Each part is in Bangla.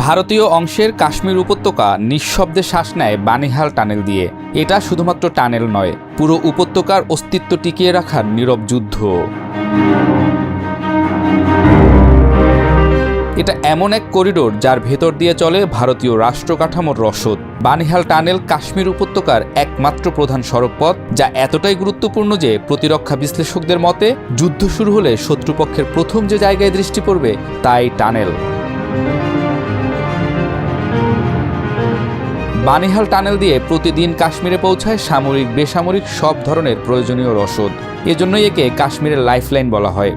ভারতীয় অংশের কাশ্মীর উপত্যকা নিঃশব্দে শ্বাস নেয় বানিহাল টানেল দিয়ে। এটা শুধুমাত্র টানেল নয়, পুরো উপত্যকার অস্তিত্ব টিকিয়ে রাখার নীরব যুদ্ধ। এটা এমন এক করিডোর যার ভেতর দিয়ে চলে ভারতীয় রাষ্ট্র কাঠামোর রসদ। বানিহাল টানেল কাশ্মীর উপত্যকার একমাত্র প্রধান সড়কপথ, যা এতটাই গুরুত্বপূর্ণ যে প্রতিরক্ষা বিশ্লেষকদের মতে যুদ্ধ শুরু হলে শত্রুপক্ষের প্রথম যে জায়গায় দৃষ্টি পড়বে তাই টানেল। বানিহাল টানেল দিয়ে প্রতিদিন কাশ্মীরে পৌঁছায় সামরিক বেসামরিক সব ধরনের প্রয়োজনীয় রসদ। এজন্যই একে কাশ্মীরের লাইফলাইন বলা হয়।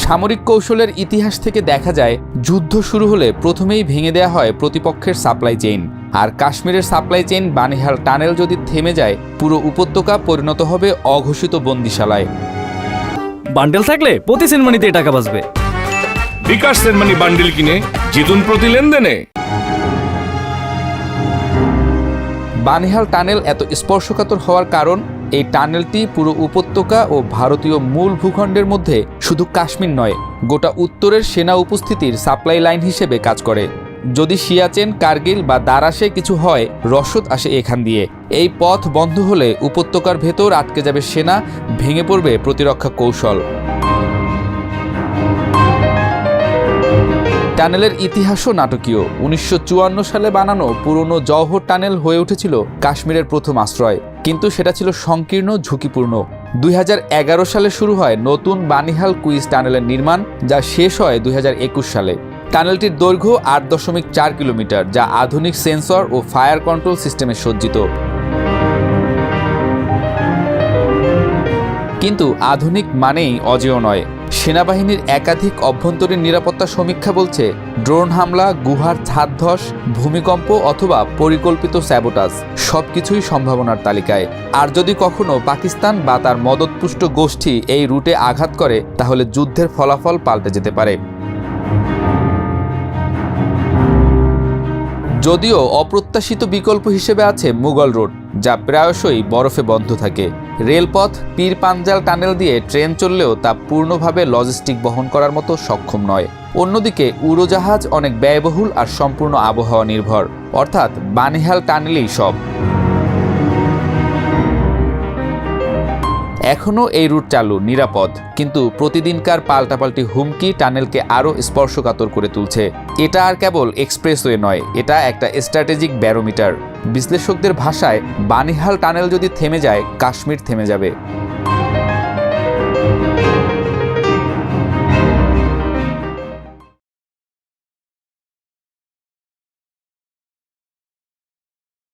সামরিক কৌশলের ইতিহাস থেকে দেখা যায়, যুদ্ধ শুরু হলে প্রথমেই ভেঙে দেওয়া হয় প্রতিপক্ষের সাপ্লাই চেইন। আর কাশ্মীরের সাপ্লাই চেইন বানিহাল টানেল যদি থেমে যায়, পুরো উপত্যকা পরিণত হবে অঘোষিত বন্দিশালায়। বান্ডেল থাকলে প্রতি সেনমানিতে টাকা বাঁচবে। বিকাশ সেনমানি বান্ডেল কিনে জিতুন প্রতি লেনদেনে। বানিহাল টানেল এত স্পর্শকাতর হওয়ার কারণ, এই টানেলটি পুরো উপত্যকা ও ভারতীয় মূল ভূখণ্ডের মধ্যে শুধু কাশ্মীর নয়, গোটা উত্তরের সেনা উপস্থিতির সাপ্লাই লাইন হিসেবে কাজ করে। যদি সিয়াচেন, কার্গিল বা দারাসে কিছু হয়, রসদ আসে এখান দিয়ে। এই পথ বন্ধ হলে উপত্যকার ভেতর আটকে যাবে সেনা, ভেঙে পড়বে প্রতিরক্ষা কৌশল। টানেলের ইতিহাসও নাটকীয়। 1954 সালে বানানো পুরনো জওহর টানেল হয়ে উঠেছিল কাশ্মীরের প্রথম আশ্রয়, কিন্তু সেটা ছিল সংকীর্ণ, ঝুঁকিপূর্ণ। 2011 সালে শুরু হয় নতুন বানিহাল কুইজ টানেলের নির্মাণ, যা শেষ হয় 2021 সালে। টানেলটির দৈর্ঘ্য 8.4 কিলোমিটার, যা আধুনিক সেন্সর ও ফায়ার কন্ট্রোল সিস্টেমে সজ্জিত। কিন্তু আধুনিক মানেই অজেয় নয়। সেনাবাহিনীর একাধিক অভ্যন্তরীণ নিরাপত্তা সমীক্ষা বলছে, ড্রোন হামলা, গুহার ছাদ ধস, ভূমিকম্প অথবা পরিকল্পিত স্যাবোটাজ সবকিছুই সম্ভাবনার তালিকায়। আর যদি কখনো পাকিস্তান বা তার মদতপুষ্ট গোষ্ঠী এই রুটে আঘাত করে, তাহলে যুদ্ধের ফলাফল পাল্টে যেতে পারে। যদিও অপ্রত্যাশিত বিকল্প হিসেবে আছে মুঘল রোড, যা প্রায়শই বরফে বন্ধ থাকে। রেলপথ পীর পাঞ্জাল টানেল দিয়ে ট্রেন চললেও তা পূর্ণভাবে লজিস্টিক বহন করার মতো সক্ষম নয়। অন্যদিকে উড়োজাহাজ অনেক ব্যয়বহুল আর সম্পূর্ণ আবহাওয়া নির্ভর, অর্থাৎ বানিহাল টানেলই সব। এখনও এই রুট চালু, নিরাপদ, কিন্তু প্রতিদিনকার পাল্টাপাল্টি হুমকি টানেলকে আরও স্পর্শকাতর করে তুলছে। এটা আর কেবল এক্সপ্রেসওয়ে নয়, এটা একটা স্ট্র্যাটেজিক ব্যারোমিটার। বিশ্লেষকদের ভাষায়, বানিহাল টানেল যদি থেমে যায়, কাশ্মীর থেমে যাবে।